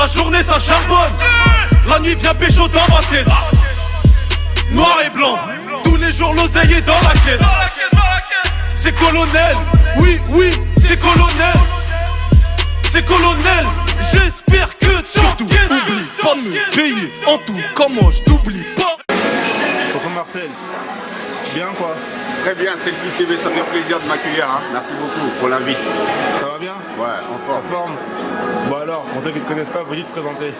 La journée ça charbonne, la nuit vient pécho dans ma caisse. Noir et blanc, tous les jours l'oseille est dans la caisse. C'est colonel, oui, c'est colonel. C'est colonel, j'espère que surtout oublie pas de me payer en tout, comme moi je t'oublie pas. Tonton Marcel, bien quoi? Très bien, Selfie TV, ça fait plaisir de m'accueillir, hein. Merci beaucoup pour l'invite. Ça va bien? Ouais, en forme. En forme. Bon alors, pour ceux qui ne te connaissent pas, vous dites présenter.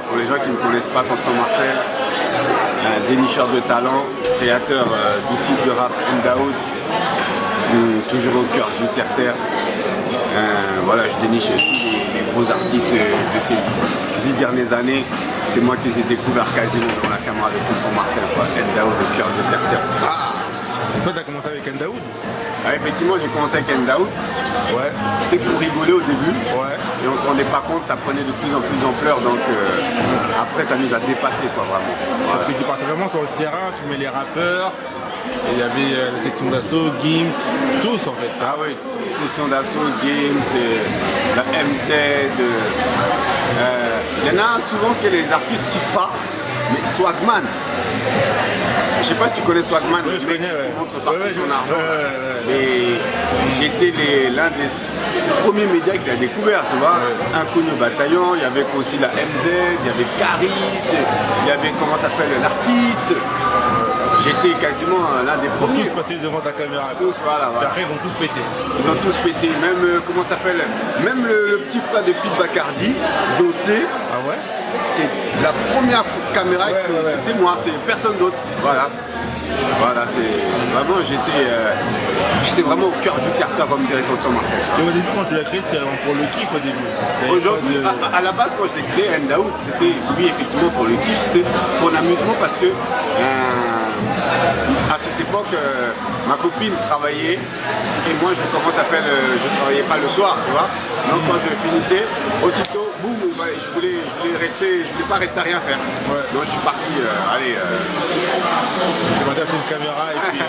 Pour les gens qui ne me connaissent pas, Tonton Marcel, un dénicheur de talent, créateur du site de rap Ndaoud, toujours au cœur du terre-terre. Voilà, je déniche tous les gros artistes de ces 10 dernières années. C'est moi qui les ai découverts quasiment dans la caméra de Tonton Marcel, quoi. Ndaoud au cœur du terre-terre. Toi, t'as commencé avec Ndaoud? Effectivement, j'ai commencé avec Ndaoud. Ouais. C'était pour rigoler au début. Ouais. Et on ne se rendait pas compte, ça prenait de plus en plus d'ampleur. Donc après, ça nous a dépassé, quoi, vraiment. Voilà. Parce que tu partais vraiment sur le terrain, tu mets les rappeurs. Et il y avait la section d'assaut, Gims, tous en fait. Ah oui, section d'assaut, Gims, la MZ. Il y en a souvent que les artistes ne citent pas, mais Swagman. Je sais pas si tu connais Swagman, oui, je connais, ouais. Montre partout son argent. Mais j'étais l'un des premiers médias qu'il a découvert, tu vois. Inconnu au bataillon, il y avait aussi la MZ, il y avait Caris, il y avait comment s'appelle l'artiste. J'étais quasiment l'un des premiers. Tous passés devant ta caméra. Tous, voilà. Et après, ils ont tous pété. Ils ont tous pété. Même, comment s'appelle, même le petit frère de Pete Bacardi, Dossé. Ah ouais? C'est la première caméra, c'est moi, c'est personne d'autre. Voilà. Voilà, c'est vraiment, j'étais vraiment au cœur du terre-terre, comme dirait Tonton Marcel. Et au début, quand tu l'as créé, c'était vraiment pour le kiff au début. Aujourd'hui, à la base, quand je l'ai créé, Ndaoud, c'était, oui, effectivement, pour le kiff, c'était pour l'amusement parce que à cette époque, ma copine travaillait et moi, je travaillais pas le soir, tu vois. Donc quand je finissais, aussitôt, boum, je voulais pas rester à rien faire. Ouais. Donc je suis parti, Tu m'as acheté une caméra et puis...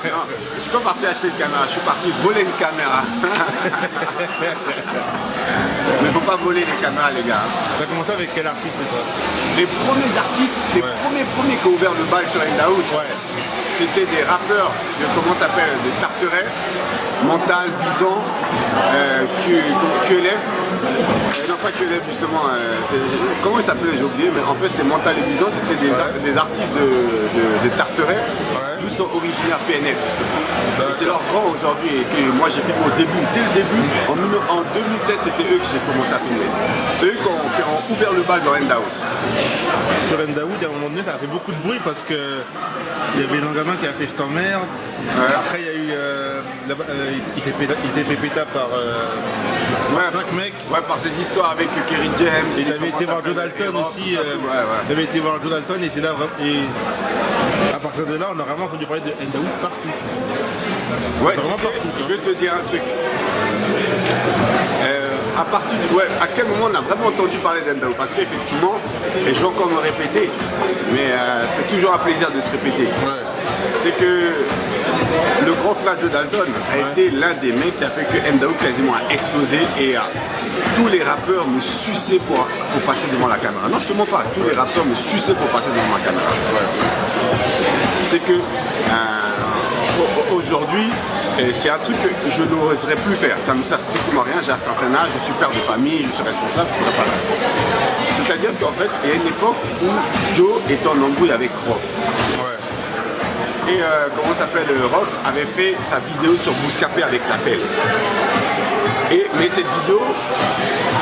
Non, je suis pas parti acheter une caméra, je suis parti voler une caméra. Mais faut pas voler les caméras, les gars. Tu as commencé avec quel artiste toi? Les premiers artistes, les premiers qui ont ouvert le bal sur Ndaoud, c'était des rappeurs, comment ça s'appelle, des Tarterets, Mental, Bison, QLF. Non, pas QLF justement, comment ils s'appelaient, j'ai oublié, mais en fait c'était Mental et Bison, c'était des artistes de Tarterets, d'où sont originaires PNF justement. Et c'est leur grand aujourd'hui et que moi j'ai filmé au début, dès le début, en 2007 c'était eux que j'ai commencé à filmer. C'est eux qui ont ouvert le bal dans Ndaoud. Sur Ndaoud, à un moment donné, ça a fait beaucoup de bruit parce que il y avait un gamin qui a fait Je t'emmerde. Après, il y a eu. Il s'est fait péter par 5 mecs. Ouais, par ces histoires avec Kerry James. Et il avait été voir Joe Dalton aussi. Il avait été voir Joe Dalton et c'était là. Et à partir de là, on a vraiment entendu parler de Ndaoud partout. Ouais, partout. Je vais te dire un truc. À quel moment on a vraiment entendu parler d'Ndaoud? Parce qu'effectivement, et je vais encore me répéter, mais c'est toujours un plaisir de se répéter. C'est que le grand frère Joe Dalton a été l'un des mecs qui a fait que Ndaoud quasiment a explosé et tous les rappeurs me suçaient pour passer devant la caméra. Non, je te mens pas, tous les rappeurs me suçaient pour passer devant ma caméra. C'est que aujourd'hui, c'est un truc que je n'oserais plus faire. Ça ne me sert strictement à rien, j'ai un certain âge, je suis père de famille, je suis responsable, je ne pourrais pas le faire. C'est-à-dire qu'en fait, il y a une époque où Joe était en embrouille avec Rof. Et comment s'appelle, Rof avait fait sa vidéo sur Bouscapé avec la pelle. Mais cette vidéo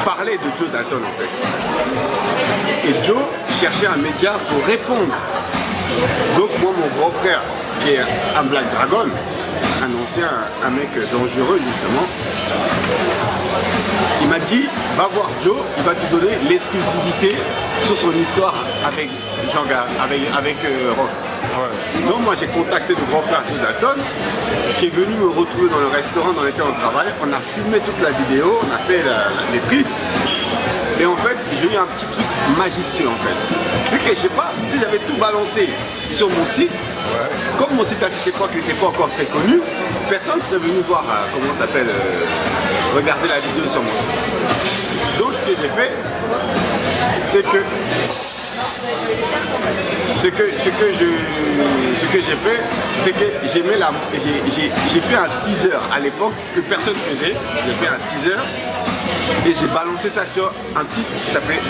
parlait de Joe Dalton en fait. Et Joe cherchait un média pour répondre. Donc moi, mon grand frère, qui est un Black Dragon, un mec dangereux justement, il m'a dit, va voir Joe, il va te donner l'exclusivité sur son histoire avec Rof. Donc moi j'ai contacté le grand frère Joe Dalton qui est venu me retrouver dans le restaurant dans lequel on travaille. On a filmé toute la vidéo, on a fait les prises. Et en fait, j'ai eu un petit truc majestueux en fait. Vu que je sais pas, si j'avais tout balancé sur mon site, comme mon site à cette époque n'était pas encore très connu, personne ne serait venu voir comment ça s'appelle regarder la vidéo sur mon site. Donc ce que j'ai fait, c'est que j'ai fait un teaser à l'époque que personne ne faisait. J'ai fait un teaser et j'ai balancé ça sur un site qui s'appelait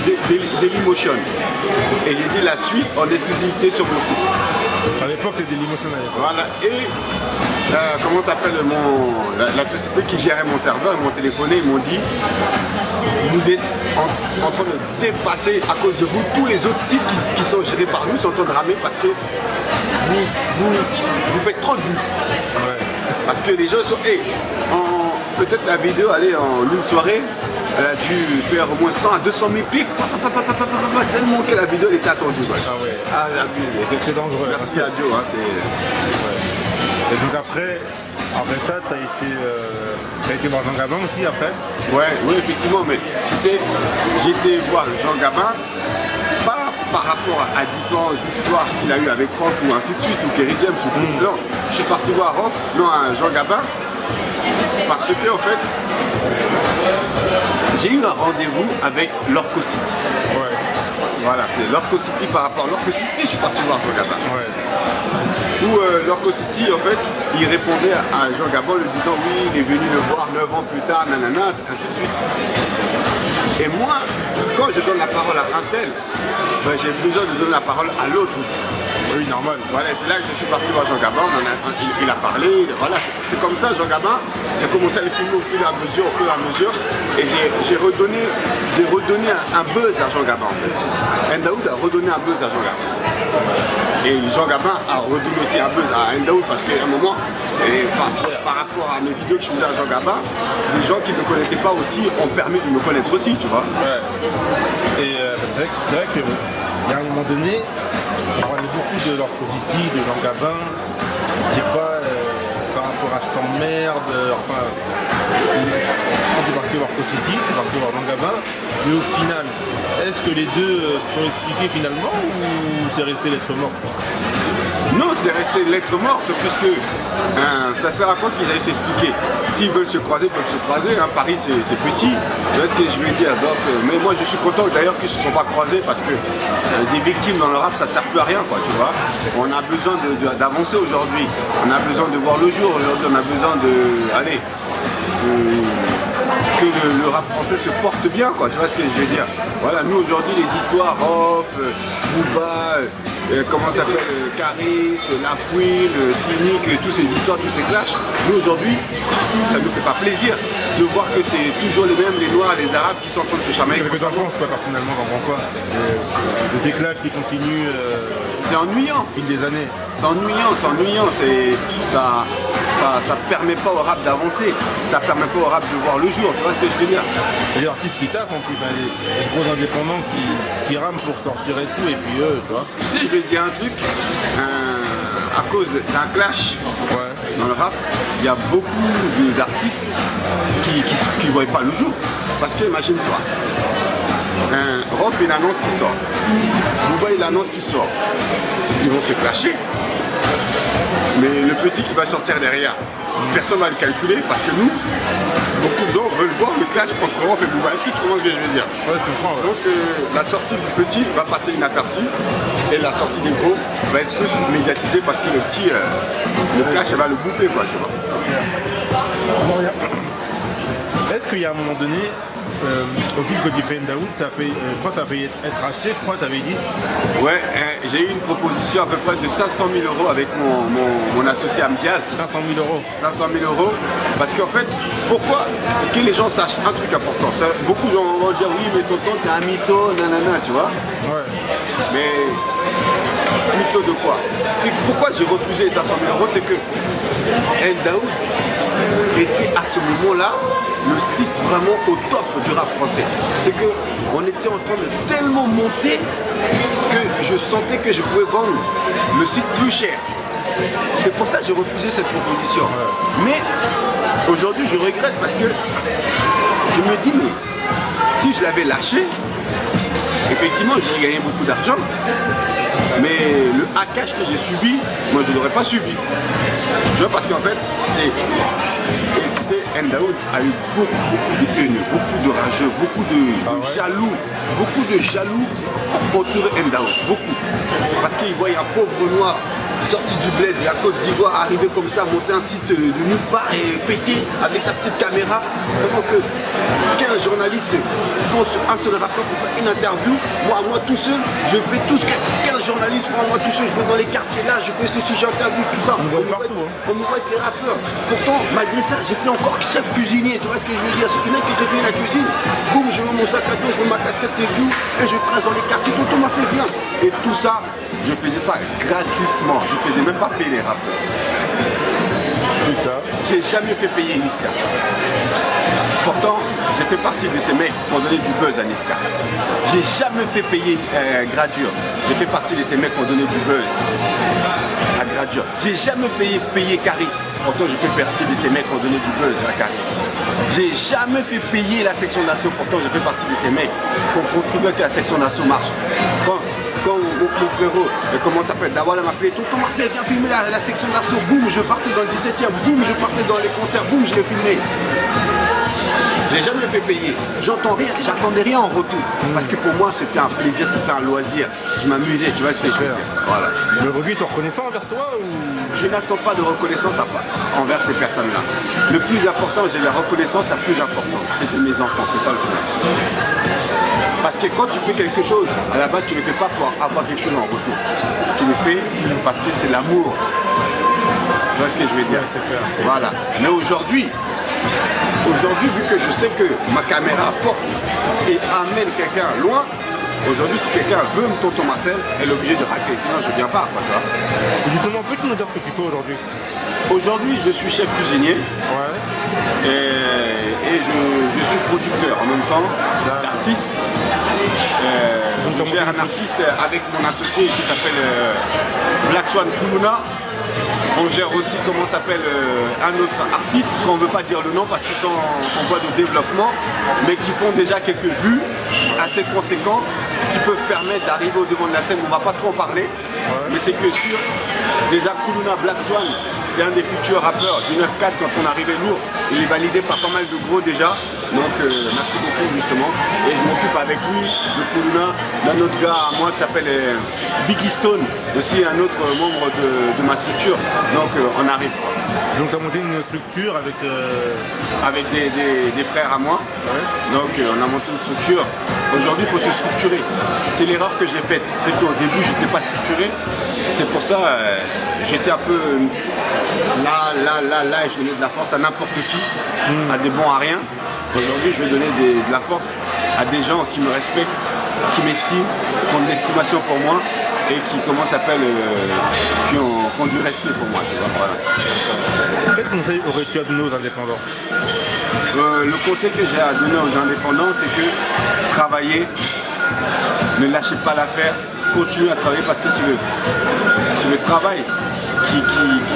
Dailymotion. Et j'ai dit la suite en exclusivité sur mon site. À l'époque, c'était Dailymotion. Voilà. Et comment s'appelle la société qui gérait mon serveur, ils m'ont téléphoné, ils m'ont dit vous êtes en train de dépasser à cause de vous tous les autres sites qui sont gérés par nous sont en train de ramer parce que vous faites trop de vues. Ouais. Parce que les gens sont. Peut-être la vidéo, allez, en une soirée, elle a dû faire au moins 100 à 200 000 pics. Tellement que la vidéo elle était attendue. Quoi. Ah ouais. Ah, abusé. C'est dangereux. Merci à Joe. Hein, Et donc après ça, t'as été voir Jean Gabin aussi après? Ouais, oui, effectivement, mais tu sais, j'étais voir Jean Gabin, pas par rapport à différentes histoires qu'il a eu avec Rof ou ainsi de suite, ou Kerry James ou tout. Non, je suis parti voir Rof, non, à Jean Gabin, parce que en fait, j'ai eu un rendez-vous avec Lorco City. Ouais. Voilà, c'est Lorco City par rapport à Lorco City, je suis parti voir Jean Gabin. Ouais. Où Lorco City, en fait, il répondait à Jean Gabin lui disant oui, il est venu le voir 9 ans plus tard, nanana, ainsi de suite. Et moi, quand je donne la parole à un tel, ben, j'ai besoin de donner la parole à l'autre aussi. Oui, normal. Voilà, c'est là que je suis parti voir Jean Gabin, il a parlé, voilà, c'est comme ça Jean Gabin, j'ai commencé à le filmer au fur et à mesure, et j'ai redonné un buzz à Jean Gabin en fait. Ndaoud a redonné un buzz à Jean Gabin. Et Jean Gabin a redonné aussi un buzz à Ndaoud parce qu'à un moment, par rapport à mes vidéos que je faisais à Jean Gabin, les gens qui ne me connaissaient pas aussi ont permis de me connaître aussi, tu vois. Ouais. Et c'est vrai qu'il y a un moment donné, on parlait beaucoup de Lorco City, de Jean Gabin, je sais pas, par rapport à Je t'emmerde, enfin, c'est parti Lorco City, c'est parti voir Jean Gabin, mais au final, est-ce que les deux sont expliqués finalement ou c'est resté lettre morte? Non, c'est resté lettre morte puisque ça sert à quoi qu'ils aillent s'expliquer. S'ils veulent se croiser, ils peuvent se croiser. Hein. Paris, c'est petit. Tu vois ce que je veux dire. Donc, mais moi, je suis content d'ailleurs qu'ils ne se sont pas croisés parce que des victimes dans le rap, ça ne sert plus à rien, quoi, tu vois. On a besoin d'avancer aujourd'hui. On a besoin de voir le jour. Aujourd'hui, on a besoin que le rap français se porte bien, quoi. Tu vois ce que je veux dire. Voilà, nous aujourd'hui, les histoires Rof, Booba, comment ça s'appelle, Caris, La Fouine, Cynique, toutes ces histoires, tous ces clashs, nous aujourd'hui, ça ne nous fait pas plaisir de voir que c'est toujours les mêmes, les Noirs, les Arabes qui sont en train de se chamailler. Qu'est-ce que t'en penses, toi, personnellement, t'en penses quoi? Le déclage qui continue c'est ennuyant. au fil des années. C'est ennuyant, ça permet pas au rap d'avancer, ça permet pas au rap de voir le jour, tu vois ce que je veux dire. Il y a des artistes qui taffent en plus, hein, les gros indépendants qui rament pour sortir et tout, et puis eux, tu vois. Tu sais, je vais te dire un truc, à cause d'un clash dans le rap, il y a beaucoup d'artistes qui ne voient pas le jour. Parce que imagine-toi, Rof fait une annonce qui sort, Booba il annonce qui sort, ils vont se clasher. Mais le petit qui va sortir derrière, personne ne va le calculer parce que nous, beaucoup de gens veulent voir le clash entre Rof et Booba. Est-ce que tu comprends ce que je veux dire? Ouais, je comprends. Ouais. Donc la sortie du petit va passer inaperçue et la sortie des gros va être plus médiatisée parce que le petit, le clash va le bouffer, quoi, tu vois. Est-ce qu'il y a un moment donné, au fil que tu fais Ndaoud, je crois que ça a failli être racheté, je crois que tu avais dit? Ouais, j'ai eu une proposition à peu près de 500 000 € avec mon associé Amdiaz. 500 000 €. 500 000 €, parce qu'en fait, pourquoi que les gens sachent un truc important. Beaucoup de gens vont dire oui, mais tonton, t'es un mytho, nanana, tu vois. Ouais. Mais mytho de quoi? C'est pourquoi j'ai refusé les 500 000 €, c'est que Ndaoud était à ce moment-là le site vraiment au top du rap français. C'est qu'on était en train de tellement monter que je sentais que je pouvais vendre le site plus cher. C'est pour ça que j'ai refusé cette proposition. Mais aujourd'hui je regrette parce que je me dis mais si je l'avais lâché, effectivement j'aurais gagné beaucoup d'argent. Mais le hackage que j'ai subi, moi je ne l'aurais pas subi. Tu vois, parce qu'en fait, Et tu sais, Ndaoud a eu beaucoup de haineux, beaucoup de rageux, beaucoup de jaloux autour de Ndaoud, beaucoup. Parce qu'ils voyaient un pauvre noir sorti du bled de la Côte d'Ivoire, arriver comme ça, monter un site de nulle part et péter avec sa petite caméra. Comment que 15 journalistes font un seul rapport pour faire une interview, moi tout seul, je fais tout ce que 15 journalistes font, moi tout seul, je vais dans les quartiers là, je fais ceci, j'interview, tout ça. On me voit être les rappeurs. Pourtant, malgré ça, j'étais encore chef cuisinier, tu vois ce que je veux dire? C'est une fois que j'ai fini la cuisine, boum, je mets mon sac à dos, je mets ma casquette, c'est vieux, et je trace dans les quartiers, tout m'a fait bien. Et tout ça, je faisais ça gratuitement, je faisais même pas payer les rappeurs. J'ai jamais fait payer Niska. Pourtant, j'ai fait partie de ces mecs qui ont donné du buzz à Niska. J'ai jamais fait payer Gradure. J'ai fait partie de ces mecs qui ont donné du buzz à Gradure. J'ai jamais payé Caris. Pourtant, j'ai fait partie de ces mecs qui ont donné du buzz à Caris. J'ai jamais fait payer la section d'assaut. Pourtant, j'ai fait partie de ces mecs qui ont contribué à que la section d'assaut marche. Quand mon frérot, comment ça s'appelle, Dawala m'appelait, tonton Marcel, viens filmer la section d'assaut, boum, je partais dans le 17e, boum, je partais dans les concerts, boum, je l'ai filmé. J'ai jamais fait payer, j'entends rien, j'attendais rien en retour. Parce que pour moi, c'était un plaisir, c'était un loisir. Je m'amusais, tu vois ce que je veux dire. Voilà. Le rugby, tu reconnais ça envers toi ou... Je n'attends pas de reconnaissance envers ces personnes-là. Le plus important, j'ai la reconnaissance la plus importante, c'est de mes enfants, c'est ça le problème. Parce que quand tu fais quelque chose, à la base, tu ne le fais pas pour avoir quelque chose en retour. Tu le fais parce que c'est l'amour. Tu vois ce que je veux dire? Voilà. Mais aujourd'hui, vu que je sais que ma caméra porte et amène quelqu'un loin, aujourd'hui, si quelqu'un veut me tonton Marcel, elle est obligée de raquer, sinon je ne viens pas. Quoi, tu vois. Justement, peux-tu nous dire ce que tu fais aujourd'hui? Aujourd'hui, je suis chef cuisinier. Ouais. Et je suis producteur en même temps d'artiste. Je gère un artiste avec mon associé qui s'appelle Black Swan Kuluna. On gère aussi comment s'appelle un autre artiste, qu'on ne veut pas dire le nom parce qu'ils sont en voie de développement, mais qui font déjà quelques vues assez conséquents qui peuvent permettre d'arriver au devant de la scène. On ne va pas trop en parler, mais c'est que sûr, déjà Kuluna Black Swan, c'est un des futurs rappeurs du 9-4 quand on arrivait lourd. Il est validé par pas mal de gros déjà. Donc merci beaucoup justement. Et je m'occupe avec lui de Kuluna, d'un autre gars à moi qui s'appelle Biggie Stone, aussi un autre membre de ma structure. Donc on arrive. Donc tu as monté une structure avec... Avec des frères à moi. Ouais. Donc on a monté une structure. Aujourd'hui il faut se structurer. C'est l'erreur que j'ai faite. C'est qu'au début je n'étais pas structuré. C'est pour ça j'étais un peu là et je donnais de la force à n'importe qui, à des bons à rien. Aujourd'hui je vais donner de la force à des gens qui me respectent, qui m'estiment, qui ont de l'estimation pour moi et qui, comment s'appelle, qui ont du respect pour moi. Voilà. Quel conseil aurais-tu à donner aux indépendants? Le conseil que j'ai à donner aux indépendants, c'est que travaillez, ne lâchez pas l'affaire, continuez à travailler parce que c'est le travail qui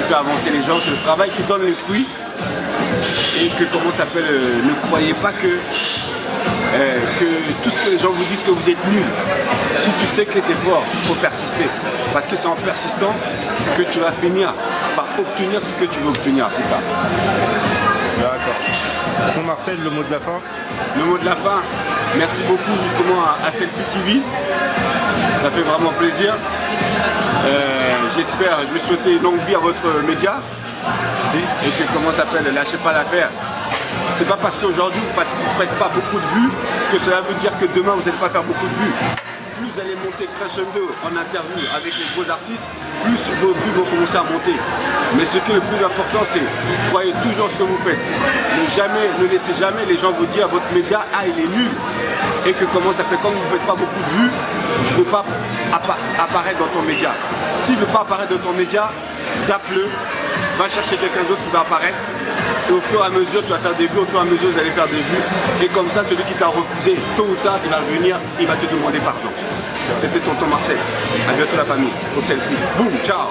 fait avancer les gens, c'est le travail qui donne les fruits. Et que, comment s'appelle, ne croyez pas que tout ce que les gens vous disent que vous êtes nul. Si tu sais que tu es fort, il faut persister. Parce que c'est en persistant que tu vas finir par obtenir ce que tu veux obtenir plus tard. D'accord. Tonton Marcel, le mot de la fin? Le mot de la fin, merci beaucoup justement à Selfie TV. Ça fait vraiment plaisir. J'espère, je vais souhaiter une longue vie à votre média. Et que, comment s'appelle, lâchez pas l'affaire. C'est pas parce qu'aujourd'hui vous ne faites pas beaucoup de vues que cela veut dire que demain vous n'allez pas faire beaucoup de vues. Plus vous allez monter crescendo en interview avec les gros artistes, plus vos vues vont commencer à monter. Mais ce qui est le plus important, c'est croyez toujours ce que vous faites. Ne laissez jamais les gens vous dire à votre média, ah il est nul. Et que, comment ça fait, comme vous ne faites pas beaucoup de vues, je ne veux pas apparaître dans ton média. S'il ne veut pas apparaître dans ton média, zappe-le. Va chercher quelqu'un d'autre qui va apparaître et au fur et à mesure tu vas faire des vues, au fur et à mesure vous allez faire des vues et comme ça celui qui t'a refusé tôt ou tard il va venir, il va te demander pardon. C'était tonton Marcel, à bientôt la famille, au selfie, boum, ciao.